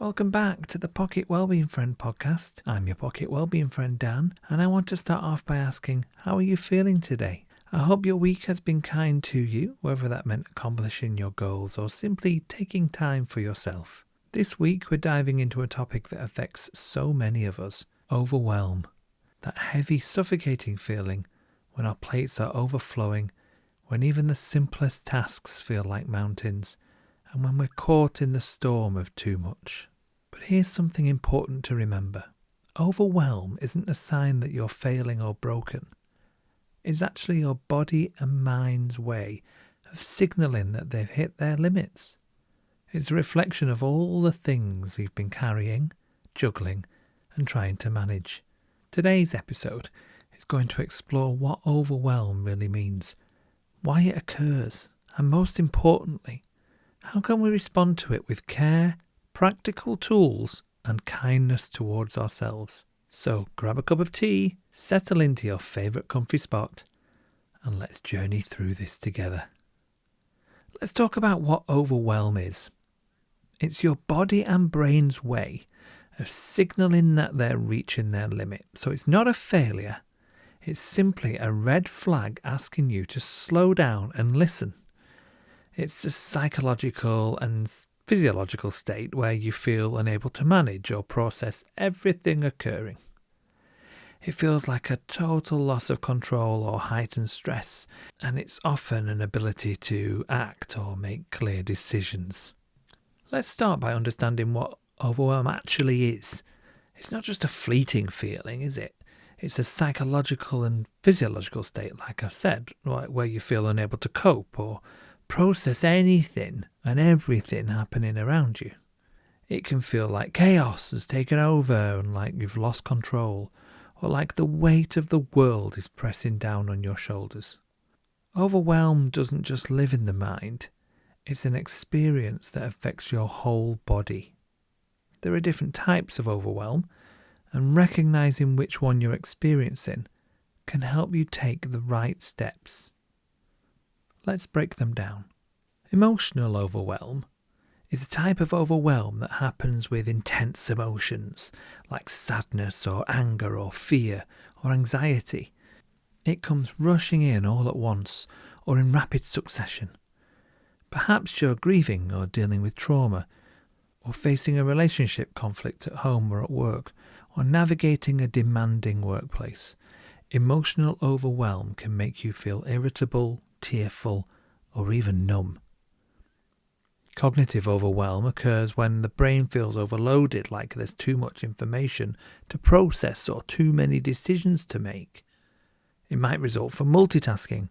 Welcome back to the Pocket Wellbeing Friend Podcast. I'm your Pocket Wellbeing Friend, Dan, and I want to start off by asking, how are you feeling today? I hope your week has been kind to you, whether that meant accomplishing your goals or simply taking time for yourself. This week we're diving into a topic that affects so many of us, overwhelm. That heavy, suffocating feeling when our plates are overflowing, when even the simplest tasks feel like mountains, and when we're caught in the storm of too much. But here's something important to remember. Overwhelm isn't a sign that you're failing or broken. It's actually your body and mind's way of signalling that they've hit their limits. It's a reflection of all the things you've been carrying, juggling, and trying to manage. Today's episode is going to explore what overwhelm really means, why it occurs, and most importantly, how can we respond to it with care, practical tools, and kindness towards ourselves? So grab a cup of tea, settle into your favourite comfy spot, and let's journey through this together. Let's talk about what overwhelm is. It's your body and brain's way of signalling that they're reaching their limit. So it's not a failure. It's simply a red flag asking you to slow down and listen. It's a psychological and physiological state where you feel unable to manage or process everything occurring. It feels like a total loss of control or heightened stress, and it's often an ability to act or make clear decisions. Let's start by understanding what overwhelm actually is. It's not just a fleeting feeling, is it? It's a psychological and physiological state, like I've said, where you feel unable to cope or process anything and everything happening around you. It can feel like chaos has taken over and like you've lost control, or like the weight of the world is pressing down on your shoulders. Overwhelm doesn't just live in the mind, it's an experience that affects your whole body. There are different types of overwhelm, and recognizing which one you're experiencing can help you take the right steps. Let's break them down. Emotional overwhelm is a type of overwhelm that happens with intense emotions like sadness or anger or fear or anxiety. It comes rushing in all at once or in rapid succession. Perhaps you're grieving or dealing with trauma, or facing a relationship conflict at home or at work, or navigating a demanding workplace. Emotional overwhelm can make you feel irritable, tearful, or even numb. Cognitive overwhelm occurs when the brain feels overloaded, like there's too much information to process or too many decisions to make. It might result from multitasking,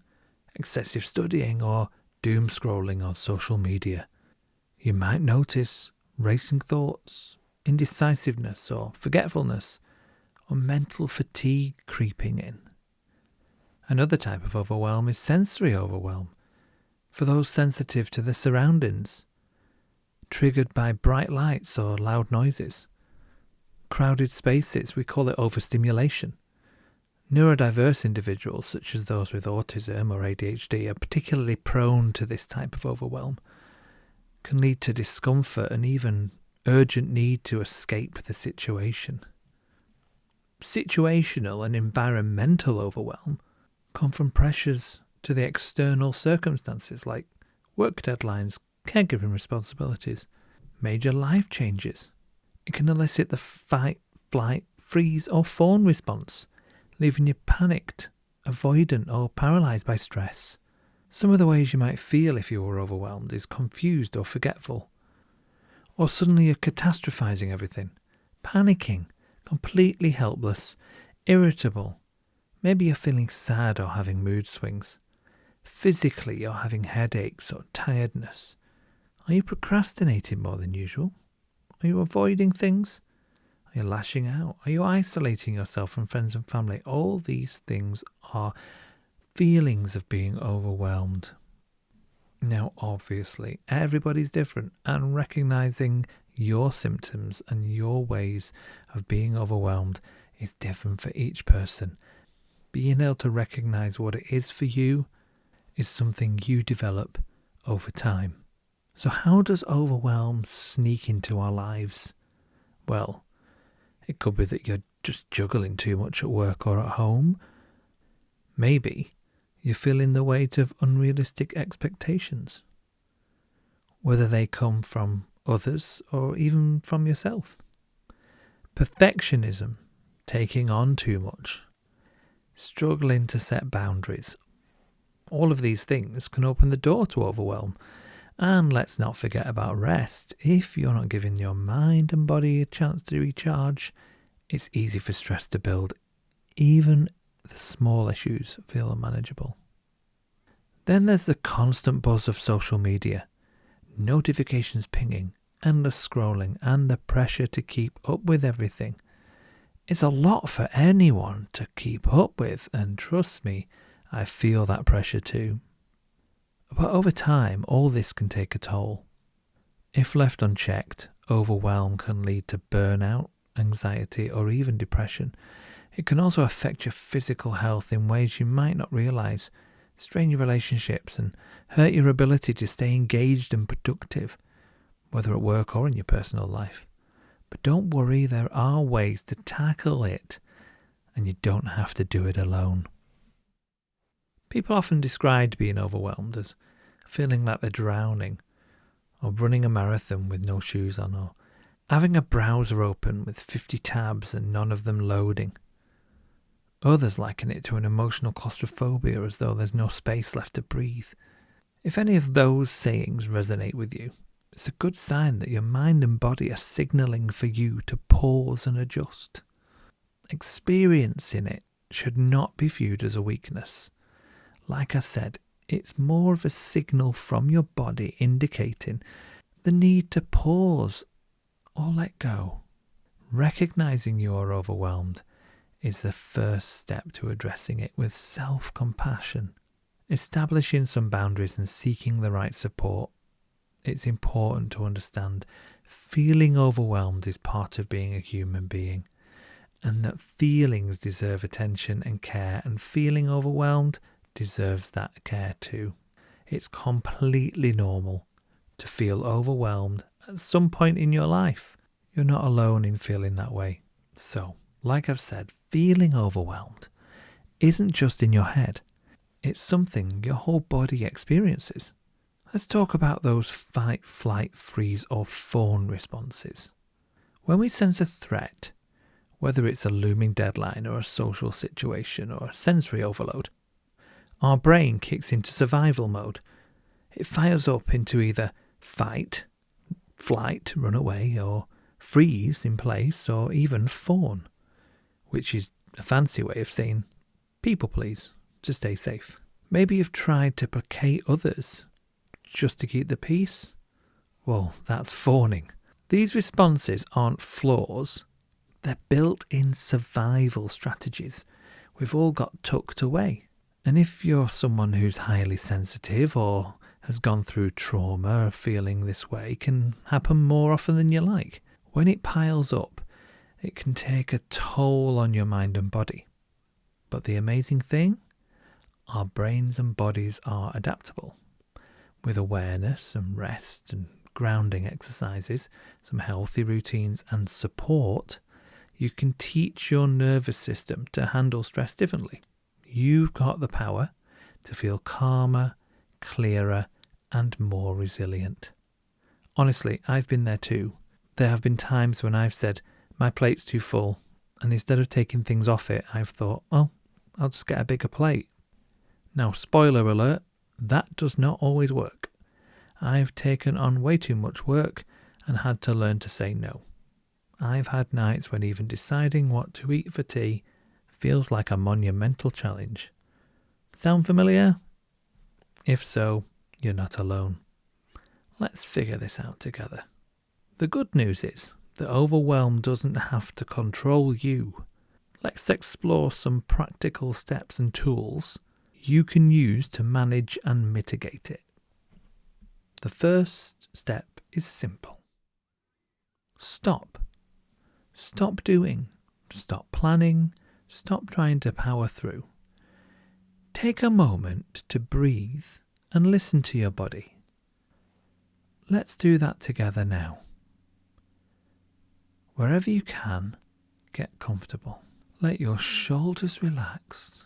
excessive studying, or doom scrolling on social media. You might notice racing thoughts, indecisiveness or forgetfulness, or mental fatigue creeping in. Another type of overwhelm is sensory overwhelm, for those sensitive to the surroundings, triggered by bright lights or loud noises. Crowded spaces, we call it overstimulation. Neurodiverse individuals, such as those with autism or ADHD, are particularly prone to this type of overwhelm. Can lead to discomfort and even urgent need to escape the situation. Situational and environmental overwhelm come from pressures to the external circumstances like work deadlines, caregiving responsibilities, major life changes. It can elicit the fight, flight, freeze or fawn response, leaving you panicked, avoidant or paralysed by stress. Some of the ways you might feel if you were overwhelmed is confused or forgetful, or suddenly you're catastrophizing everything, panicking, completely helpless, irritable. Maybe you're feeling sad or having mood swings. Physically, you're having headaches or tiredness. Are you procrastinating more than usual? Are you avoiding things? Are you lashing out? Are you isolating yourself from friends and family? All these things are feelings of being overwhelmed. Now, obviously, everybody's different, and recognizing your symptoms and your ways of being overwhelmed is different for each person. Being able to recognize what it is for you is something you develop over time. So how does overwhelm sneak into our lives? Well, it could be that you're just juggling too much at work or at home. Maybe you're feeling the weight of unrealistic expectations, whether they come from others or even from yourself. Perfectionism, taking on too much, struggling to set boundaries. All of these things can open the door to overwhelm. And let's not forget about rest. If you're not giving your mind and body a chance to recharge, it's easy for stress to build. Even the small issues feel unmanageable. Then there's the constant buzz of social media, notifications pinging, endless scrolling, and the pressure to keep up with everything. It's a lot for anyone to keep up with, and trust me, I feel that pressure too. But over time, all this can take a toll. If left unchecked, overwhelm can lead to burnout, anxiety, or even depression. It can also affect your physical health in ways you might not realise, strain your relationships, and hurt your ability to stay engaged and productive, whether at work or in your personal life. But don't worry, there are ways to tackle it, and you don't have to do it alone. People often describe being overwhelmed as feeling like they're drowning, or running a marathon with no shoes on, or having a browser open with 50 tabs and none of them loading. Others liken it to an emotional claustrophobia, as though there's no space left to breathe. If any of those sayings resonate with you, it's a good sign that your mind and body are signalling for you to pause and adjust. Experiencing it should not be viewed as a weakness. Like I said, it's more of a signal from your body indicating the need to pause or let go. Recognizing you are overwhelmed is the first step to addressing it with self-compassion. Establishing some boundaries and seeking the right support. It's important to understand feeling overwhelmed is part of being a human being, and that feelings deserve attention and care, and feeling overwhelmed deserves that care too. It's completely normal to feel overwhelmed at some point in your life. You're not alone in feeling that way. So, like I've said, feeling overwhelmed isn't just in your head. It's something your whole body experiences. Let's talk about those fight, flight, freeze, or fawn responses. When we sense a threat, whether it's a looming deadline or a social situation or a sensory overload, our brain kicks into survival mode. It fires up into either fight, flight, run away, or freeze in place, or even fawn, which is a fancy way of saying people please to stay safe. Maybe you've tried to placate others just to keep the peace. Well, that's fawning. These responses aren't flaws. They're built-in survival strategies we've all got tucked away. And if you're someone who's highly sensitive or has gone through trauma, feeling this way can happen more often than you like. When it piles up, it can take a toll on your mind and body. But the amazing thing, our brains and bodies are adaptable. With awareness and rest and grounding exercises, some healthy routines and support, you can teach your nervous system to handle stress differently. You've got the power to feel calmer, clearer, and more resilient. Honestly, I've been there too. There have been times when I've said, my plate's too full, and instead of taking things off it, I've thought, oh, I'll just get a bigger plate. Now, spoiler alert, that does not always work. I've taken on way too much work and had to learn to say no. I've had nights when even deciding what to eat for tea feels like a monumental challenge. Sound familiar? If so, you're not alone. Let's figure this out together. The good news is that overwhelm doesn't have to control you. Let's explore some practical steps and tools you can use to manage and mitigate it. The first step is simple. Stop. Stop doing. Stop planning. Stop trying to power through. Take a moment to breathe and listen to your body. Let's do that together now. Wherever you can, get comfortable. Let your shoulders relax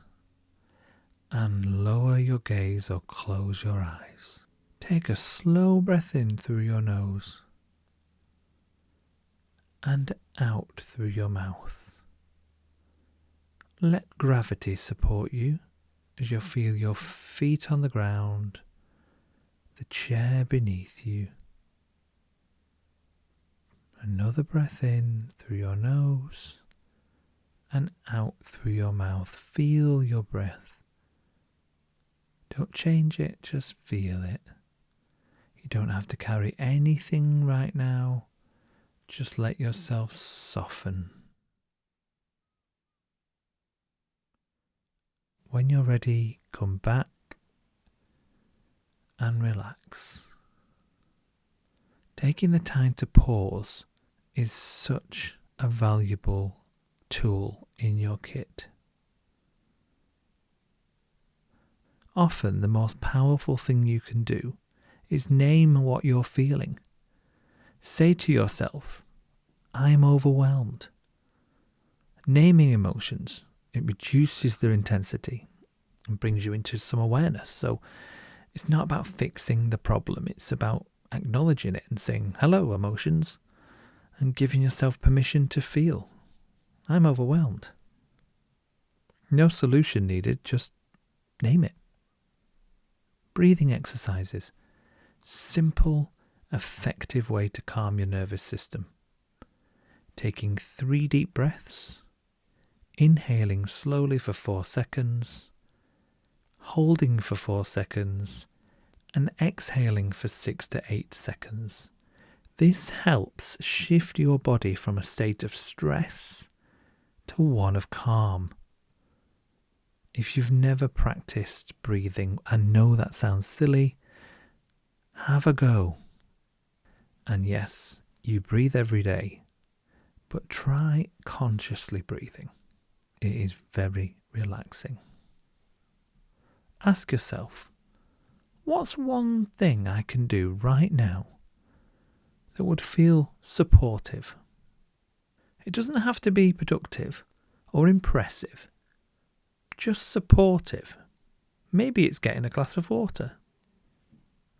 and lower your gaze or close your eyes. Take a slow breath in through your nose and out through your mouth. Let gravity support you as you feel your feet on the ground, the chair beneath you. Another breath in through your nose and out through your mouth. Feel your breath. Don't change it, just feel it. You don't have to carry anything right now. Just let yourself soften. When you're ready, come back and relax. Taking the time to pause is such a valuable tool in your kit. Often the most powerful thing you can do is name what you're feeling. Say to yourself, I'm overwhelmed. Naming emotions, it reduces their intensity and brings you into some awareness. So it's not about fixing the problem, it's about acknowledging it and saying, hello, emotions, and giving yourself permission to feel. I'm overwhelmed. No solution needed, just name it. Breathing exercises. Simple, effective way to calm your nervous system. Taking 3 deep breaths, inhaling slowly for 4 seconds, holding for 4 seconds, and exhaling for 6 to 8 seconds. This helps shift your body from a state of stress to one of calm. If you've never practiced breathing, I know that sounds silly, have a go. And yes, you breathe every day, but try consciously breathing. It is very relaxing. Ask yourself, what's one thing I can do right now that would feel supportive? It doesn't have to be productive or impressive, just supportive. Maybe it's getting a glass of water.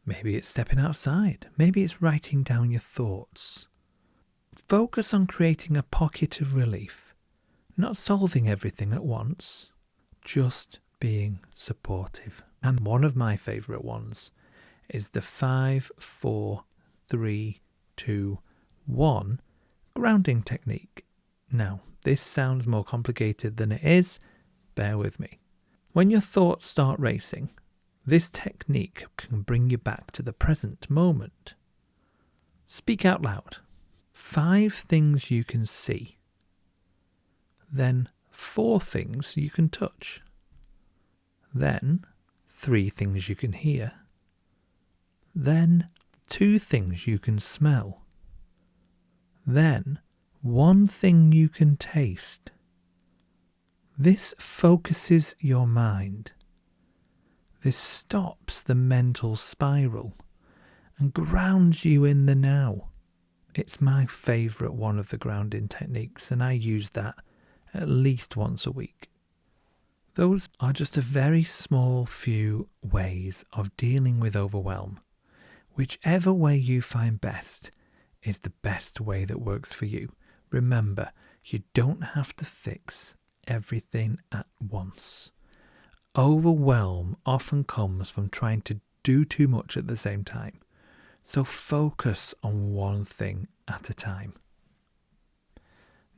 Maybe it's stepping outside. Maybe it's writing down your thoughts. Focus on creating a pocket of relief, not solving everything at once, just being supportive. And one of my favourite ones is the 5, 4, 3, 2, 1 grounding technique. Now, this sounds more complicated than it is. Bear with me. When your thoughts start racing, this technique can bring you back to the present moment. Speak out loud. 5 things you can see. Then 4 things you can touch. Then 3 things you can hear. Then 2 things you can smell. Then 1 thing you can taste. This focuses your mind. This stops the mental spiral and grounds you in the now. It's my favourite one of the grounding techniques, and I use that at least once a week. Those are just a very small few ways of dealing with overwhelm. Whichever way you find best is the best way that works for you. Remember, you don't have to fix everything at once. Overwhelm often comes from trying to do too much at the same time. So focus on one thing at a time.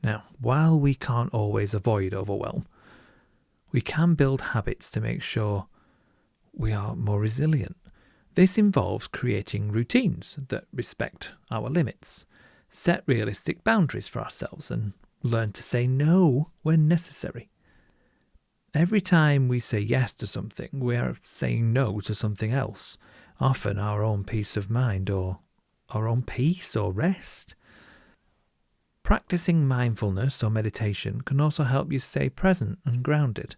Now, while we can't always avoid overwhelm, we can build habits to make sure we are more resilient. This involves creating routines that respect our limits, set realistic boundaries for ourselves, and learn to say no when necessary. Every time we say yes to something, we are saying no to something else, often our own peace of mind or our own peace or rest. Practicing mindfulness or meditation can also help you stay present and grounded.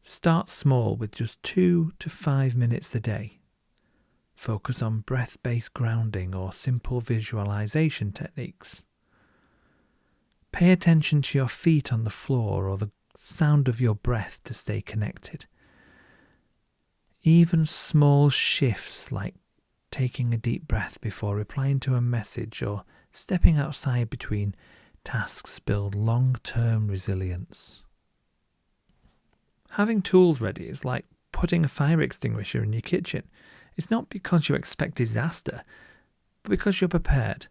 Start small with just 2 to 5 minutes a day. Focus on breath-based grounding or simple visualization techniques. Pay attention to your feet on the floor or the sound of your breath to stay connected. Even small shifts like taking a deep breath before replying to a message or stepping outside between tasks build long-term resilience. Having tools ready is like putting a fire extinguisher in your kitchen. It's not because you expect disaster, but because you're prepared.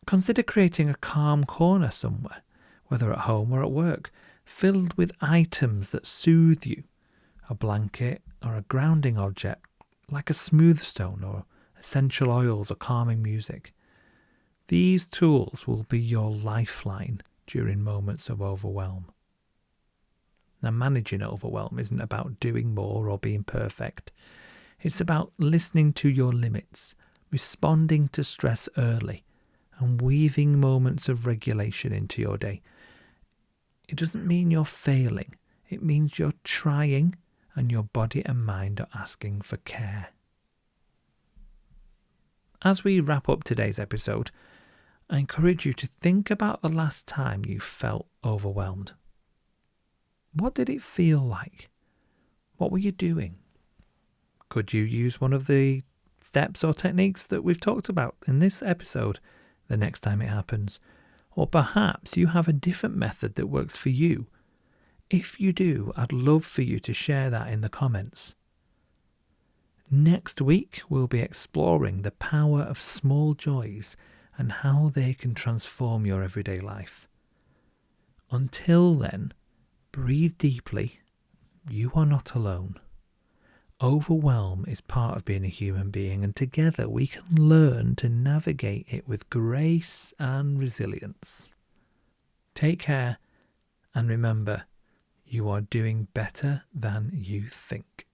Consider creating a calm corner somewhere, whether at home or at work, filled with items that soothe you. A blanket or a grounding object like a smooth stone or essential oils or calming music. These tools will be your lifeline during moments of overwhelm. Now, managing overwhelm isn't about doing more or being perfect. It's about listening to your limits, responding to stress early, and weaving moments of regulation into your day. It doesn't mean you're failing. It means you're trying, and your body and mind are asking for care. As we wrap up today's episode, I encourage you to think about the last time you felt overwhelmed. What did it feel like? What were you doing? Could you use one of the steps or techniques that we've talked about in this episode the next time it happens? Or perhaps you have a different method that works for you. If you do, I'd love for you to share that in the comments. Next week, we'll be exploring the power of small joys and how they can transform your everyday life. Until then, breathe deeply. You are not alone. Overwhelm is part of being a human being, and together we can learn to navigate it with grace and resilience. Take care, and remember, you are doing better than you think.